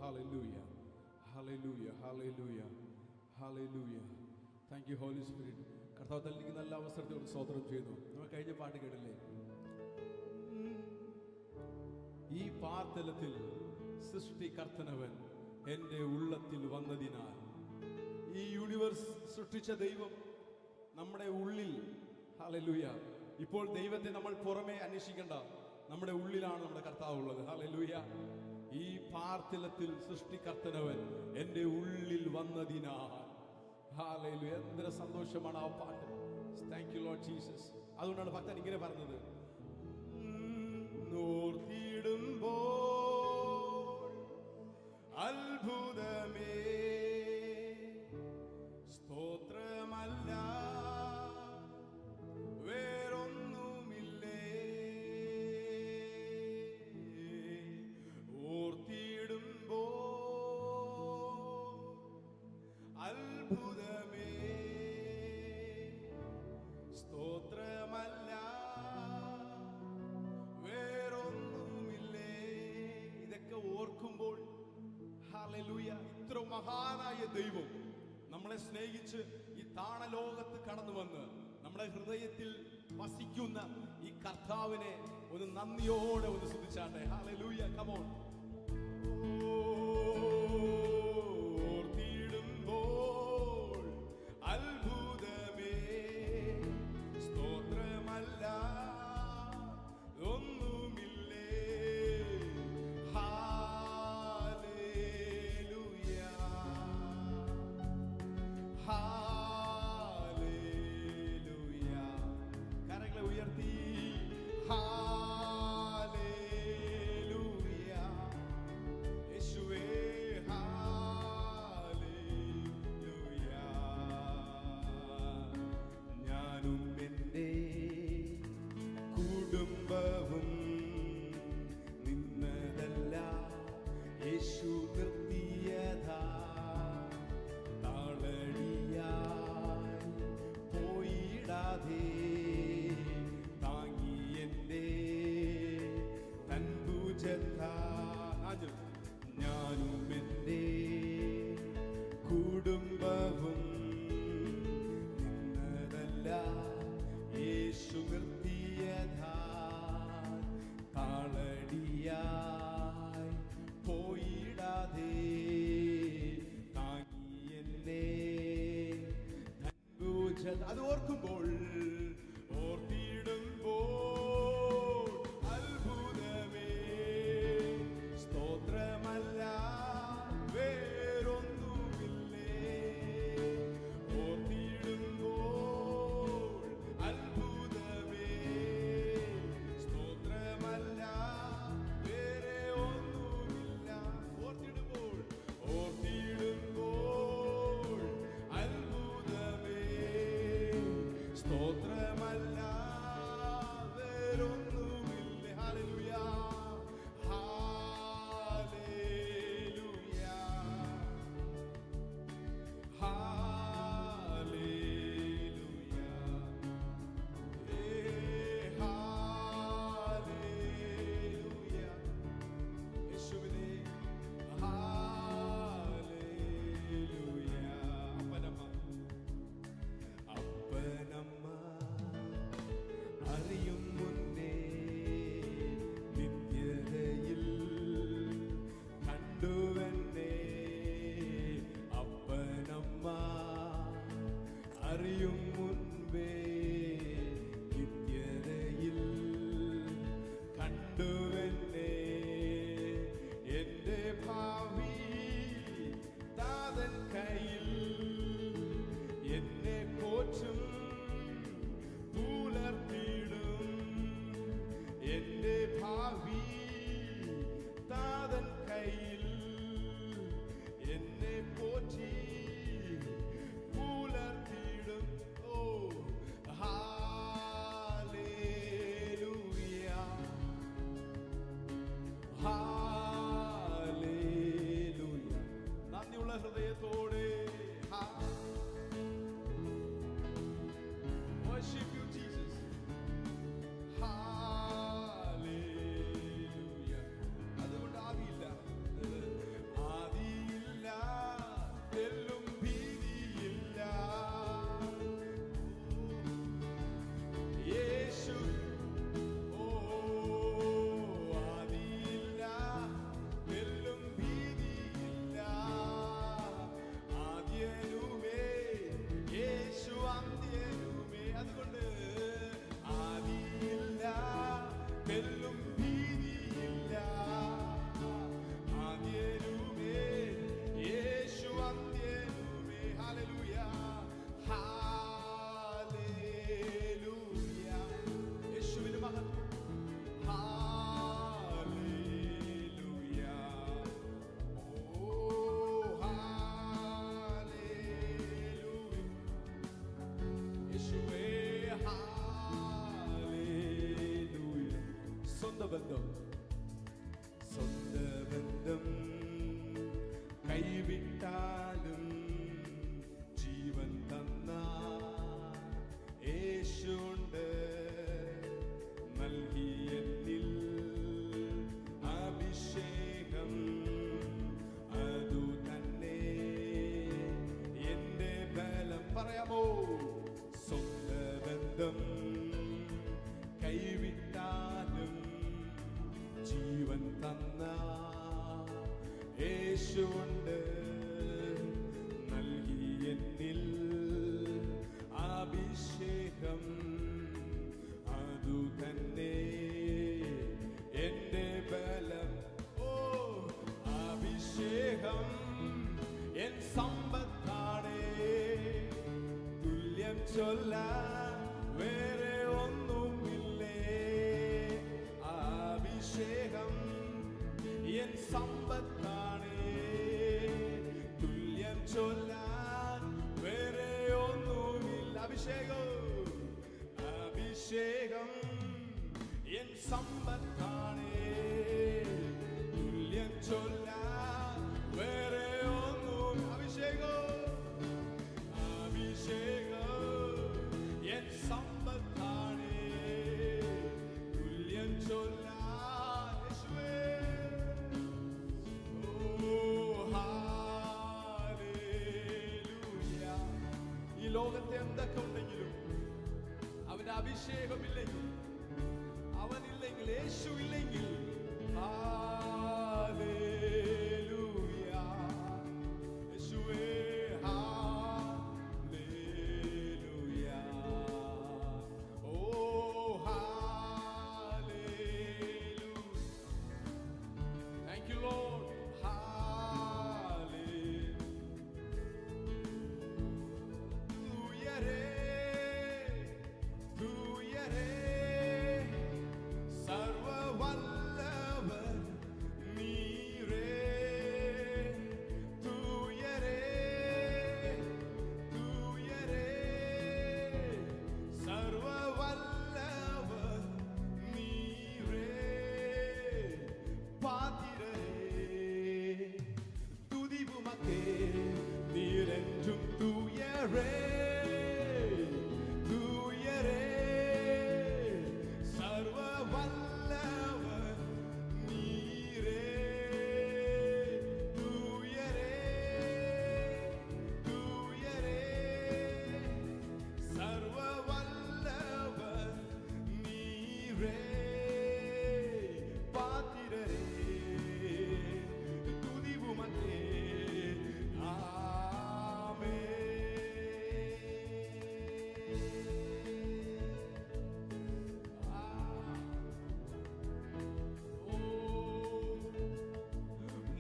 Hallelujah. Hallelujah. Hallelujah. Hallelujah. Thank you, Holy Spirit. കർത്താവ് തന്നിരിക്കുന്ന എല്ലാ അവസരത്തോട് സ്തോത്രം ചെയ്യുന്നു. നമ്മൾ കഴിഞ്ഞ പാട്ട് കേട്ടില്ലേ? ഈ പാർത്തലത്തിൽ സൃഷ്ടികർത്തനവൻ എൻ്റെ ഉള്ളത്തിൽ വന്നതിനാൽ. ഈ യൂണിവേഴ്സ് സൃഷ്ടിച്ച ദൈവം നമ്മുടെ ഉള്ളിൽ. ഹല്ലേലൂയ. ഇപ്പോൾ ദൈവത്തെ നമ്മൾ പുറമെ അന്വേഷിക്കേണ്ട, നമ്മുടെ ഉള്ളിലാണ് നമ്മുടെ കർത്താവ് ഉള്ളത്. ഹല്ലേലൂയ. ഈ പാർത്തലത്തിൽ സൃഷ്ടികർത്തനവൻ എൻ്റെ ഉള്ളിൽ വന്നതിനാൽ. ഹല്ലേലൂയ. എന്തൊരു സന്തോഷമാണ് ആ പാട്ട്. Thank you Lord Jesus. അതുകൊണ്ടാണ് ഭക്തൻ ഇങ്ങനെ പറഞ്ഞത്, ഓർത്തിടുമ്പോൾ അത്ഭുതമേ സ്തോത്രമല്ല വേറൊന്നുമില്ലേ. ഓർത്തിടുമ്പോൾ അത്ഭുതമേ സ്തോത്രമല്ല വേറൊന്നുമില്ലേ. ഇതൊക്കെ ഓർക്കുമ്പോൾ ഹല്ലേലൂയ, ഇത്ര മഹാനായ ദൈവം നമ്മളെ സ്നേഹിച്ച് ഈ താണലോകത്ത് കടന്നു വന്ന് നമ്മുടെ ഹൃദയത്തിൽ വസിക്കുന്ന ഈ കർത്താവിനെ ഒന്ന് നന്ദിയോടെ ഒന്ന് സ്തുതിച്ചാട്ടെ. ഹല്ലേലൂയ. Come on. ഓർത്തിടുമ്പോൾ അത്ഭുതമേ സ്തോത്രമല്ല ഒന്നുമില്ലേ. ഹല്ലേലൂയ. ഹല്ലേലൂയ. കരങ്ങളെ ഉയർത്തി ഹല്ലേലൂയ. യേശുവേ ഹല്ലേലൂയ. ഞാനും എൻ്റെ കുടുംബവും നിന്നതല്ല യേശു നിർത്തിയതാ. താളടിയായി പോയിടാതെ താങ്ങി എൻ്റെ തൻഭുജത്താ. ഞാനും എൻ്റെ കുടുംബവും നിന്നതല്ല യേശു നിർത്തിയതാ. താളടിയായി പോയിടാതെ താങ്ങി എന്നെ തൻഭുജത്താ. അത് ഓർക്കുമ്പോൾ ഓർത്തിടുമ്പോൾ അത്ഭുതമേ സ്തോത്രമല്ല വേറൊന്നുമില്ലേ. ഓർത്തിടുമ്പോൾ അത്ഭുതമേ സ്തോത്രമല്ല വേറെ ഒന്നുമില്ല. ഓർത്തിടുമ്പോൾ ഓർത്തിടുമ്പോൾ അത്ഭുതമേ സ്തോത്ര ബന്ധം. സ്വന്ത ബന്ധം കൈവിട്ടാലും ജീവൻ തന്ന യേശുണ്ട്. നൽകിയെന്നിൽ അഭിഷേകം അതു തന്നെ എന്റെ ബലം. പറയാമോ? സ്വന്ത ബന്ധം കൈവിട്ടാലും ജീവൻ തന്ന യേശുണ്ട്. നൽകിയെന്നിൽ അഭിഷേകം അതു തന്നെ എന്റെ ബലം. ഓ, അഭിഷേകം എൻ സമ്പത്താണേ. തുല്യം ചൊല്ലാൻ വേറെ ഒന്നുമില്ലേ. അഭിഷേകം എൻ സമ്പത്താണേ. തുല്യം ചൊല്ലാൻ വേറെ ഒന്നുമില്ല. അഭിഷേകം അഭിഷേകം എൻ സമ്പത്താണേ. തുല്യം ചൊല്ലാൻ വേറെ ഒന്നും. അഭിഷേകം അഭിഷേകം എൻ സമ്പത്താണേ. തുല്യം ചൊല്ലാൻ യേശുവേ. ഓ, ഹല്ലേലൂയ. ഈ ലോകത്തെ എന്തൊക്കെ ഉണ്ടെങ്കിലും അവന്റെ അഭിഷേകമില്ലെങ്കിൽ, അവനില്ലെങ്കിൽ, യേശു ഇല്ലെങ്കിൽ, ഹല്ലേലൂയ. യേശുവേ, hallelujah. Oh, hallelujah. Thank you Lord.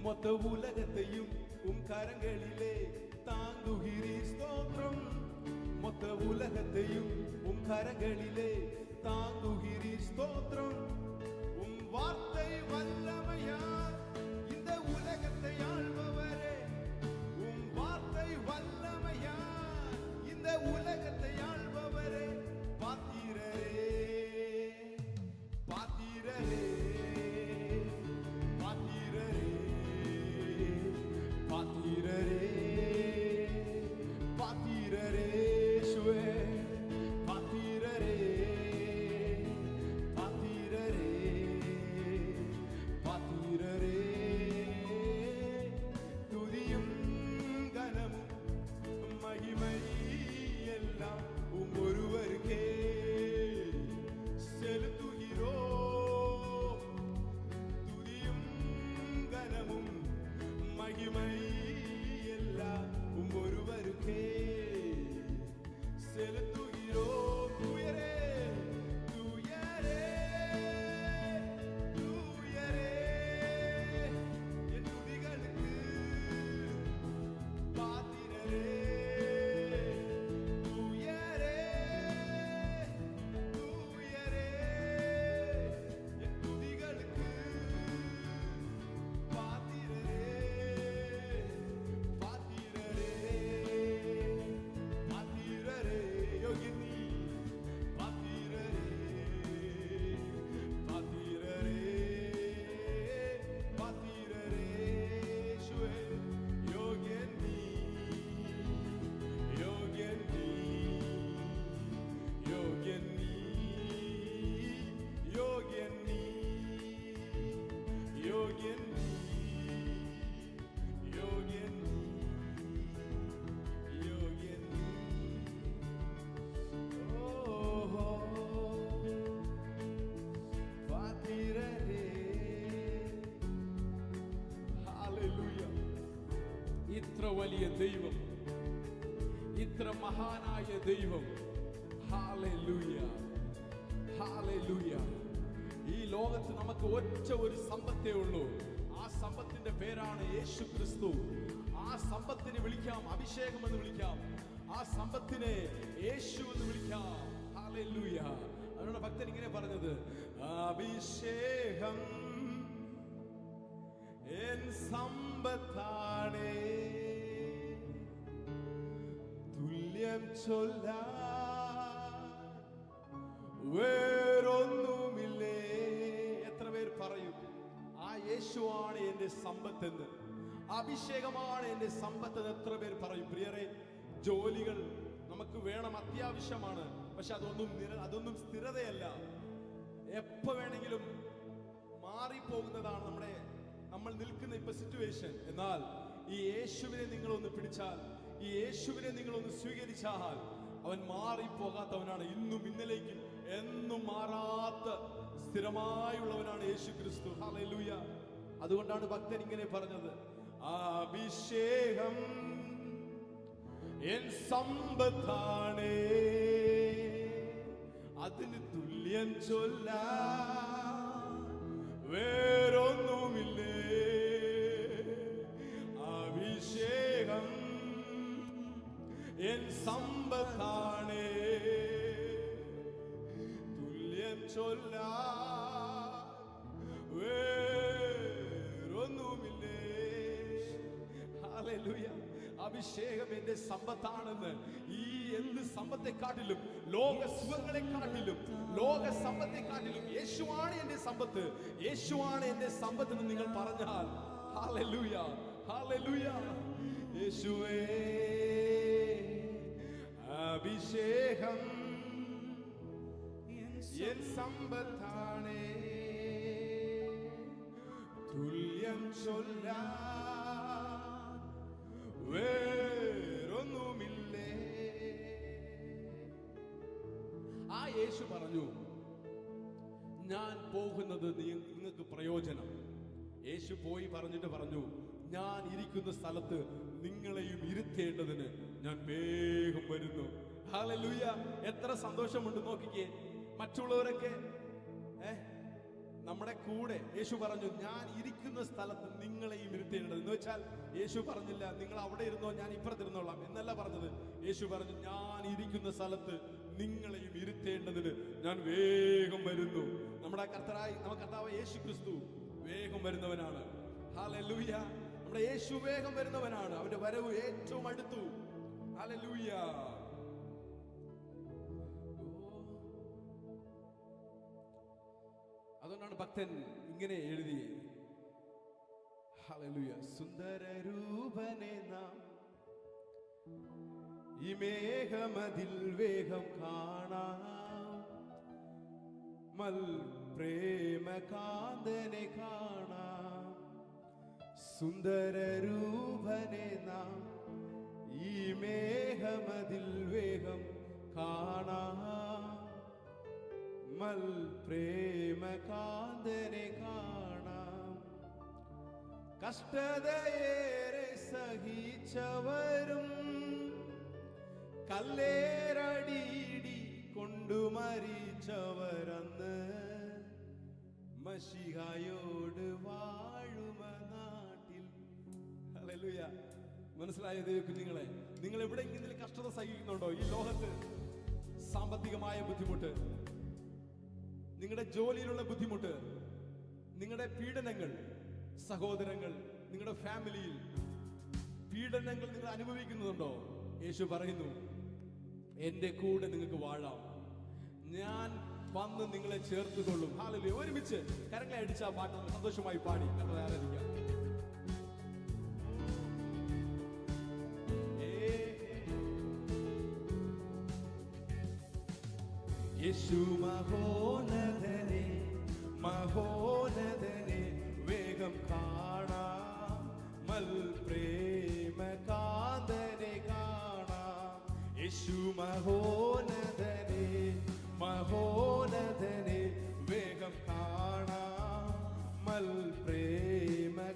மொத்த உலகத்தையும் உம் கரங்களிலே தாங்குகிறீ ஸ்தோத்திரம். மொத்த உலகத்தையும் உம் கரங்களிலே தாங்குகிறீ ஸ்தோத்திரம். உம் வார்த்தை வல்லமையால் இந்த உலகத்தை ஆள்பவரே. உம் வார்த்தை வல்லமையால் இந்த உலகத்தை ஆள்பவரே. பாத்திரரே, பாத்திரரே, பாத்திரரே, பாத்திரரே, பாத்திரரே, യേശുവേ, பாத்திரரே, பாத்திரரே, பாத்திரரே. துதியும் கனமும் மகிமை எல்லாம் உம் ஒருவருக்கே செலுத்துகிறோம். துதியும் கனமும் மகிமை எல்லாம் உம் ஒருவருக்கே செலுத்துகிறோம். தூயரே, தூயரே, தூயரே, என் துதிகளுக்கு பாத்திரரே. தூயரே, தூயரே, என் துதிகளுக்கு பாத்திரரே. பாத்திரரே, பாத்திரரே, யோகியரே, ഹല്ലേലൂയ. ഇത്ര വലിയ ദൈവം, ഇത്ര മഹാനായ ദൈവം. Hallelujah, hallelujah. ഈ ലോകത്ത് നമുക്ക് ഒറ്റ ഒരു സമ്പത്തേ ഉള്ളൂ. ആ സമ്പത്തിന്റെ പേരാണ് യേശു ക്രിസ്തു. ആ സമ്പത്തിനെ വിളിക്കാം അഭിഷേകം എന്ന് വിളിക്കാം. ആ സമ്പത്തിനെ യേശു എന്ന് വിളിക്കാം. ഹല്ലേലൂയ. അതുകൊണ്ട് ഭക്തൻ ഇങ്ങനെ പറഞ്ഞത്, അഭിഷേകം എൻ സമ്പത്താണേ, തുല്യം ചൊല്ലാൻ വേറൊന്നുമില്ലേ. എത്ര പേർ പറയും ആ യേശുവാണ് എന്റെ സമ്പത്തെന്ന്, അഭിഷേകമാണ് എന്റെ സമ്പത്തെന്ന് എത്ര പേർ പറയും? പ്രിയരെ, ജോലികൾ നമുക്ക് വേണം, അത്യാവശ്യമാണ്. പക്ഷെ അതൊന്നും സ്ഥിരതയല്ല. എപ്പോ വേണമെങ്കിലും മാറിപ്പോകുന്നതാണ് നമ്മൾ നിൽക്കുന്ന ഇപ്പൊ സിറ്റുവേഷൻ. എന്നാൽ ഈ യേശുവിനെ നിങ്ങളൊന്ന് പിടിച്ചാൽ, ഈ യേശുവിനെ നിങ്ങളൊന്ന് സ്വീകരിച്ചാൽ, അവൻ മാറിപ്പോകാത്തവനാണ്. ഇന്നും ഇന്നലേക്കും എന്നും മാറാത്ത സ്ഥിരമായുള്ളവനാണ് യേശു ക്രിസ്തു. ഹല്ലേലൂയ. അതുകൊണ്ടാണ് ഭക്തൻ ഇങ്ങനെ പറഞ്ഞത്, അഭിഷേകം എൻ സമ്പത്താണേ, അതിന് തുല്യം ചൊല്ലാൻ വേറൊന്നുമില്ലേ. അഭിഷേകം എൻ സമ്പത്താണേ, തുല്യം ചൊല്ലാൻ വേറൊന്നുമില്ലേ. ഹല്ലേലൂയ. അഭിഷേകം എന്റെ സമ്പത്താണെന്ന് ഈ എന്ത് സമ്പത്തെക്കാട്ടിലും, ലോക സുഖങ്ങളെക്കാട്ടിലും, ലോക സമ്പത്തെക്കാട്ടിലും യേശുവാണ് എന്റെ സമ്പത്ത്, യേശുവാണ് എന്റെ സമ്പത്ത് എന്ന് നിങ്ങൾ പറഞ്ഞാൽ, ഹല്ലേലൂയ, ഹല്ലേലൂയ. യേശുവേ, അഭിഷേകം എൻ സമ്പത്താണേ, തുല്യം ചൊല്ലാൻ വേറൊന്നുമില്ലേ. ആ യേശു പറഞ്ഞു, ഞാൻ പോകുന്നത് നിങ്ങൾക്ക് പ്രയോജനം. യേശു പോയി പറഞ്ഞിട്ട് പറഞ്ഞു, ഞാൻ ഇരിക്കുന്ന സ്ഥലത്ത് നിങ്ങളെയും ഇരുത്തേണ്ടതിന് ഞാൻ വേഗം വരുന്നു. ഹല്ലേലൂയ. എത്ര സന്തോഷമുണ്ട് നോക്കിക്കേ. മറ്റുള്ളവരൊക്കെ നമ്മുടെ കൂടെ യേശു പറഞ്ഞു, ഞാൻ ഇരിക്കുന്ന സ്ഥലത്ത് നിങ്ങളെയും ഇരുത്തേണ്ടത്. എന്ന് വെച്ചാൽ യേശു പറഞ്ഞില്ല നിങ്ങൾ അവിടെ ഇരുന്നോ ഞാൻ ഇപ്പുറത്തിരുന്നോളാം എന്നല്ല പറഞ്ഞത്. യേശു പറഞ്ഞു, ഞാൻ ഇരിക്കുന്ന സ്ഥലത്ത് നിങ്ങളെയും ഇരുത്തേണ്ടതിന് ഞാൻ വേഗം വരുന്നു. നമ്മുടെ കർത്താവ് യേശു ക്രിസ്തു വേഗം വരുന്നവനാണ്. ഹല്ലേലൂയ. നമ്മുടെ യേശു വേഗം വരുന്നവനാണ്. അവന്റെ വരവ് ഏറ്റവും അടുത്തു. ഹല്ലേലൂയ. അതുകൊണ്ടാണ് ഭക്തൻ ഇങ്ങനെ എഴുതിയത്. ഹല്ലേലൂയ. സുന്ദരരൂപനെ നാം ഈ മേഘമതിൽ വേഗം കാണാം, മൽ പ്രേമകാന്തനെ കാണാം. സുന്ദരരൂപനെ നാം ഈ മേഘമതിൽ വേഗം കാണാം, മൽ പ്രേമകാന്തനെ കാണാം. കഷ്ടതയേറെ സഹിച്ചവരും കല്ലേറടിയിടി കൊണ്ടു മരിച്ചവരന്ന് മശിഹായോട് വാഴുമ നാട്ടിൽ. ഹല്ലേലൂയ. മനസ്സിലായത് കുഞ്ഞുങ്ങളെ? നിങ്ങൾ എവിടെയെങ്കിലും കഷ്ടത സഹിക്കുന്നുണ്ടോ ഈ ലോകത്ത്? സാമ്പത്തികമായ ബുദ്ധിമുട്ട്, നിങ്ങളുടെ ജോലിയിലുള്ള ബുദ്ധിമുട്ട്, നിങ്ങളുടെ പീഡനങ്ങൾ, സഹോദരങ്ങൾ, നിങ്ങളുടെ ഫാമിലിയിൽ പീഡനങ്ങൾ നിങ്ങൾ അനുഭവിക്കുന്നുണ്ടോ? യേശു പറയുന്നു, എന്റെ കൂടെ നിങ്ങൾക്ക് വാഴാം, ഞാൻ വന്ന് നിങ്ങളെ ചേർത്തുകൊള്ളും. ഹല്ലേലൂയ. ഒരുമിച്ച് കരങ്ങളെ അടിച്ച പാട്ട് സന്തോഷമായി പാടി ഞങ്ങളെ ആരാധിക്കാം. യേശു മഹോന്നതനെ, മഹോന്നതനെ വേഗം കാണാം, മൽ പ്രേമകാന്തനെ കാണാം. യേശു മഹോന്നതനെ, മഹോന്നതനെ വേഗം കാണാം, മൽ പ്രേമകാന്തനെ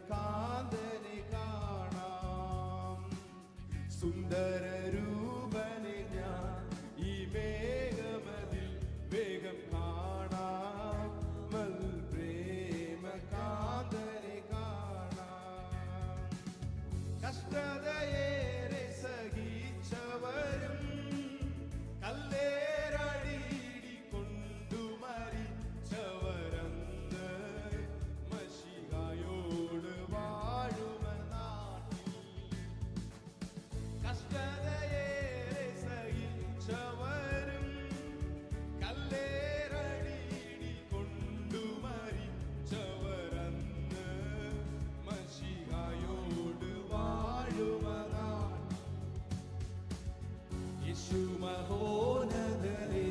സുന്ദര രൂപനെ ഞാൻ ഈ മേഘമതിൽ വേഗം കാണാം, മൽ പ്രേമ കാന്തനെ കാണാം. കഷ്ടതയേറെ സഹിച്ചവരും കല്ലേറടിയിടി കൊണ്ടു മരിച്ചവരന്ന് മശിഹായോട് വാഴുമ നാട്ടിൽ. കഷ്ടതയേറെ സഹിച്ചവരും കല്ലേറടിയിടി കൊണ്ടു മരിച്ചവരന്ന് മശിഹായോട് വാഴുമ നാട്ടിൽ. യേശു മഹോന്നതനെ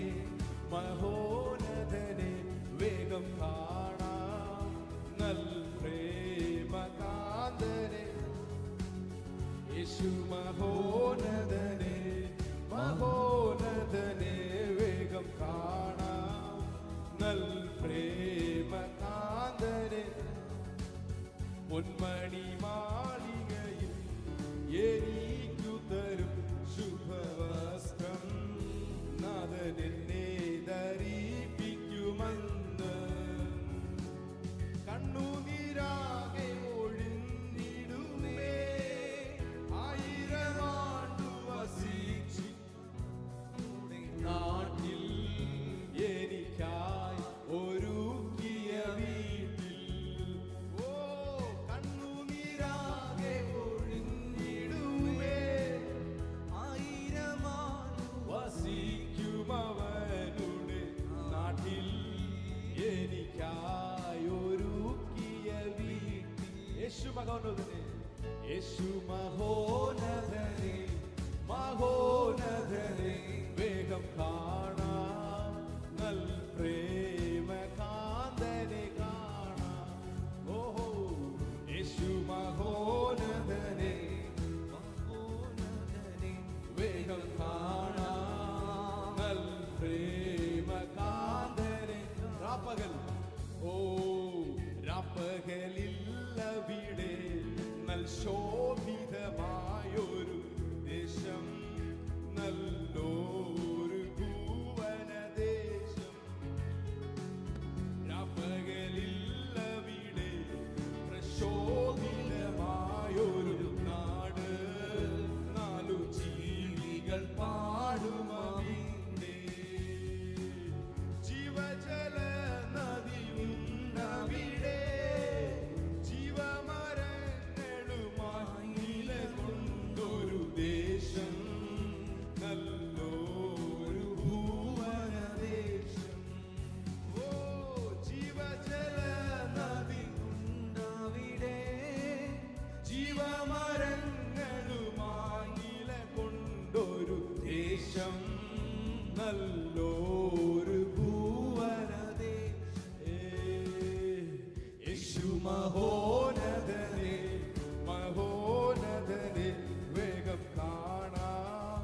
മഹോന്നതനെ വേഗം കാണാം, നൽ പ്രേമ കാന്തനെ. യേശു മഹോന്നതനെ മഹോന്നതനെ വേഗം കാണാം, നൽ പ്രേമ കാന്തനെ. പൊന്മണി മാളികയിൽ എനിക്കു തരും ശുഭവസ്ത്രം, നാഥൻ എന്നെ ധരിപ്പിക്കുമെന്ന്. കണ്ണുനീരാകെ ഒഴിഞ്ഞിടുമേ, 1000 ആണ്ടു വസിച്ചിടുമേ നാട്ടിൽ, എനിക്കായി ഒരുക്കിയ വീട്ടിൽ. ഓ കണ്ണുനീരാകെ ഒഴിഞ്ഞിടുമേ, 1000 ആണ്ടു വസിക്കുമവനുടെ നാട്ടിൽ, എനിക്കായി ഒരുക്കിയ വീട്ടിൽ. യേശു മഹോന്നതനെ യേശു മഹോന്നതനെ മഹോന്നതനെ വേഗം കാണാം, നൽ പ്രേമ കാന്തനെ കാണാം. ഓഹോ യേശു മഹോന്നതനെ മഹോന്നതനെ വേഗം കാണാം, നൽ പ്രേമ കാന്തനെ. രാപ്പകൽ ഓ രാപ്പകലില്ലവിടെ നൽ ശോഭിതമായൊരു ദേശം, നല്ലൊരു ഭുവനദേശം. രാപ്പകലില്ലവിടെ പ്രശോഭിതമായൊരു നാട്, 4 ജീവികൾ പാടുമവിടെ. ജീവജല നദിയുണ്ടവിടെ, ജീവമരങ്ങളുമായി നിലകൊണ്ടൊരു ദേശം, നല്ലൊരു ഭുവനദേശം. ഓ ജീവജല നദി ഉണ്ടവിടെ, ജീവമരങ്ങളുമായി നിലകൊണ്ടൊരു ദേശം, നല്ലൊരു യേശു മഹോന്നതനെ മഹോന്നതനെ വേഗം കാണാം,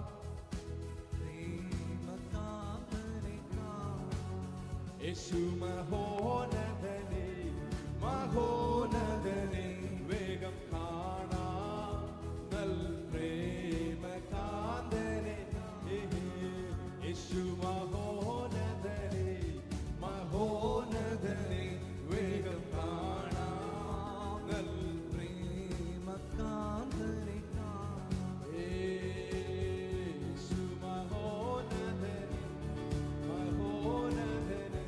പ്രേമ കാന്തനെ കാണാം. യേശു മഹോന്നതനെ മഹോന്നതനെ വേഗം കാണാം, നൽ പ്രേമ കാന്തനെ. യേശു മഹോന്നതനെ മഹോന്നതനെ വേഗം കാണാം, നൽ പ്രേമ കാന്തനെ കാണാം. യേശു മഹോന്നതനെ മഹോന്നതനെ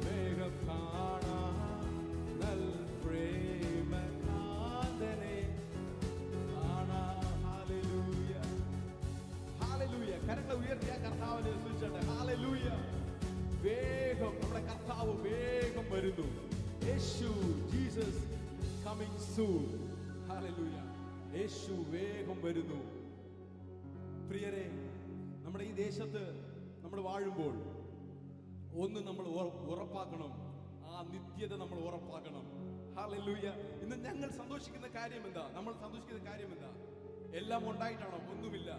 വേഗം കാണാം, നൽ പ്രേമ കാന്തനെ കാണാം. Hallelujah hallelujah. കരങ്ങളെ ഉയർത്തിയ കർത്താവിനെ സ്തുതിച്ചോട്ടെ. ഹല്ലേലൂയ. വേഗം നമ്മുടെ കർത്താവ് വേഗം വരുന്നു. യേശു ജീസസ് കമ്മിങ് സൂൺ. ഹല്ലേലൂയ. യേശു വേഗം വരുന്നു. പ്രിയരെ, നമ്മുടെ ഈ ദേശത്ത് നമ്മൾ വാഴുമ്പോൾ ഒന്ന് നമ്മൾ ഉറപ്പാക്കണം, ആ നിത്യത നമ്മൾ ഉറപ്പാക്കണം. ഹല്ലേലൂയ. ഇന്ന് ഞങ്ങൾ സന്തോഷിക്കുന്ന കാര്യം എന്താ? നമ്മൾ സന്തോഷിക്കുന്ന കാര്യം എന്താ? എല്ലാം ഉണ്ടായിട്ടാണോ? ഒന്നുമില്ല.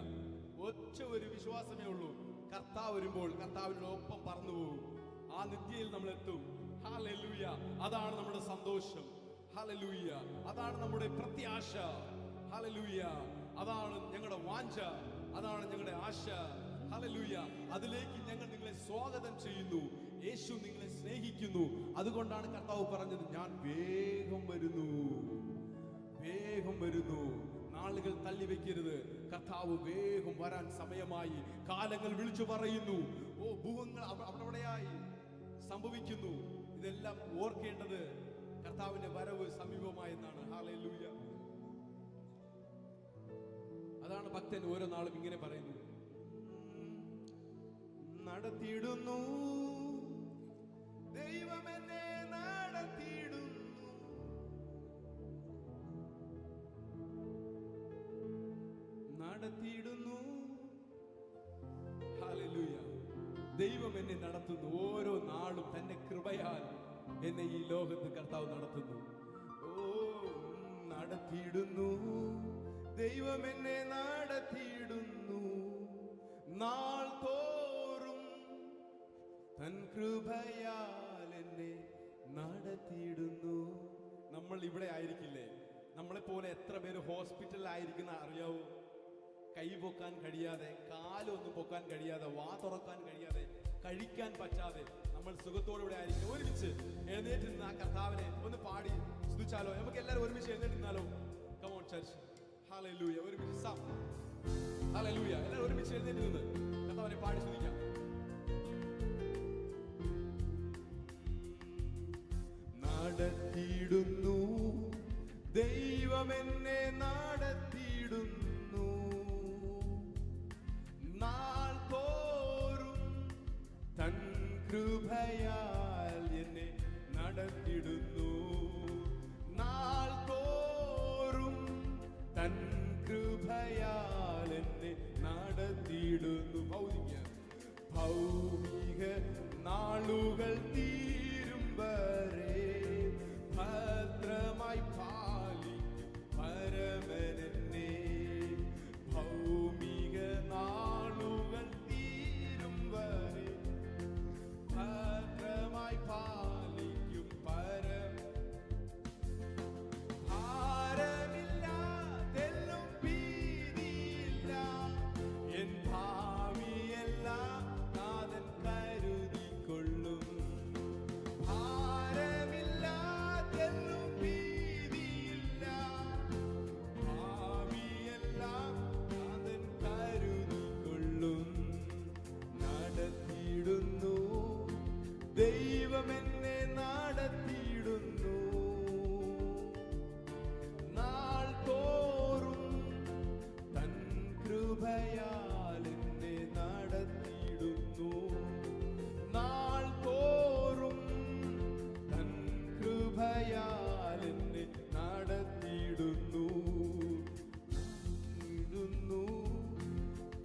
ഒറ്റ ഒരു വിശ്വാസമേ ഉള്ളൂ. കർത്താവ് വരുമ്പോൾ കർത്താവിനോടൊപ്പം പറന്നു പോകും. ആ നിത്യയിൽ നമ്മൾ എത്തും. ഹല്ലേലൂയ. അതാണ് നമ്മുടെ സന്തോഷം. ഹല്ലേലൂയ. അതാണ് നമ്മുടെ പ്രത്യാശ. ഹല്ലേലൂയ. അതാണ് ഞങ്ങളുടെ വാഞ്ച, അതാണ് ഞങ്ങളുടെ ആശ. ഹല്ലേലൂയ. അതിലേക്ക് ഞങ്ങൾ നിങ്ങളെ സ്വാഗതം ചെയ്യുന്നു. യേശു നിങ്ങളെ സ്നേഹിക്കുന്നു. അതുകൊണ്ടാണ് കർത്താവ് പറഞ്ഞത്, ഞാൻ വേഗം വരുന്നു, വേഗം വരുന്നു. നാളുകൾ തള്ളിവെക്കരുത്. കർത്താവ് വേഗം വരാൻ സമയമായി. കാലങ്ങൾ വിളിച്ചു പറയുന്നു. ഓ, ഭൂവങ്ങൾ അവിടെയായി സംഭവിക്കുന്നു. ഇതെല്ലാം ഓർക്കേണ്ടത് കർത്താവിന്റെ വരവ് സമീപമായെന്നാണ്. ഹല്ലേലൂയ. അതാണ് ഭക്തൻ ഓരോ നാളും ഇങ്ങനെ പറയുന്നു, നടത്തിയിടുന്നു ദൈവം എന്നെ നടത്തിയിടുന്നു, നടത്തിയിടുന്നു. ഹല്ലേലൂയ. ദൈവം എന്നെ നടത്തുന്നു. ഓരോ നാളും തന്റെ കൃപയാൽ എന്നെ ഈ ലോകത്ത് കർത്താവ് നടത്തുന്നു. ഓ, നടത്തിയിടുന്നു ദൈവം എന്നെ നടത്തിയിടുന്നു, നാൾ തോറും തൻ കൃപയാൽ എന്നെ നടത്തിയിടുന്നു. നമ്മൾ ഇവിടെ ആയിരിക്കില്ലേ? നമ്മളെ പോലെ എത്ര പേര് ഹോസ്പിറ്റലിൽ ആയിരിക്കുന്ന അറിയാവോ? കൈ പൊക്കാൻ കഴിയാതെ, കാലൊന്നും പൊക്കാൻ കഴിയാതെ, വാ തുറക്കാൻ കഴിയാതെ, കഴിക്കാൻ പറ്റാതെ നമ്മൾ സുഖത്തോടുകൂടെ ആയിരിക്കും. ഒരുമിച്ച് എഴുന്നേറ്റ് നിന്ന് ആ കർത്താവിനെ ഒന്ന് പാടി സ്തുതിച്ചാലോ? നമുക്ക് എല്ലാവരും ഒരുമിച്ച് എഴുന്നേറ്റ് നിന്നാലോ? Come on church. ഹല്ലേലൂയ. ഒരുമിച്ച് ഹല്ലേലൂയ. എല്ലാവരും ഒരുമിച്ച് എഴുന്നേറ്റ് നിന്ന് കർത്താവിനെ പാടി സ്തുതിക്കാം. നടത്തിയിടുന്നു ദൈവം എന്നെ നടത്തിയിടുന്നു, നാൾ തോറും തൻ കൃപയാൽ എന്നെ നടത്തിയിടുന്നു, നാൾ തോറും തൻ കൃപയാൽ എന്നെ നടത്തിയിടുന്നു. ഭൗമിക നാളുകൾ തീരും വരെ ഭദ്രമായി പാലിക്കും പരമനെന്നെ. ഭൗമിക നാളുകൾ തീരും വരെ ഭദ്രമായി പാലിക്കും ഭാരമില്ല, തെല്ലും ഭീതിയില്ല, എൻ ഭാവിയെല്ലാം നാഥൻ കരുതിക്കൊള്ളും. ഭാരമില്ല, തെല്ലും ഭീതിയില്ല, ഭാവിയെല്ലാം നാഥൻ കരുതിക്കൊള്ളും. നടത്തിയിടുന്നു ദൈവം എന്നെ നടത്തിയിടുന്നു, നാൾ തോറും തൻ കൃപയാൽ എന്നെ നടത്തിയിടുന്നു, നാൾ തോറും തൻ കൃപയാൽ എന്നെ നടത്തിയിടുന്നു.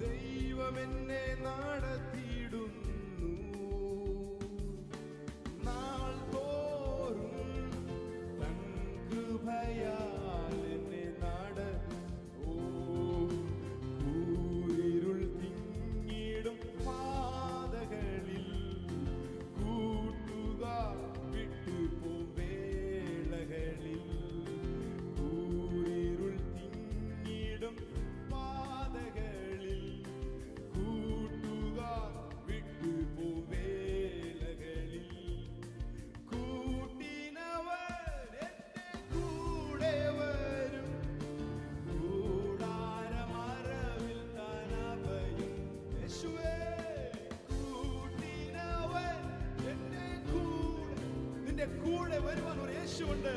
ദൈവം എന്നെ നടത്തിയിടുന്നു, നാൾ തോറും തൻ കൃപയാൽ എന്നെ കൂരിരുൾ തിങ്ങിടും പാതകളിൽ കൂട്ടുകാർ വിട്ടുപോം വേളകളിൽ, കൂരിരുൾ തിങ്ങിടും പാതകളിൽ കൂട്ടുകാർ വിട്ടുപോം വേളകളിൽ, കൂട്ടിനവർ എന്റെ കൂടെ വരും, കൂടാരമറവിൽ താനഭയം. യേശുവേ, കൂട്ടിനവർ എന്റെ കൂടെ, നിന്റെ കൂടെ വരുവാൻ ഒരു യേശുവുണ്ട്.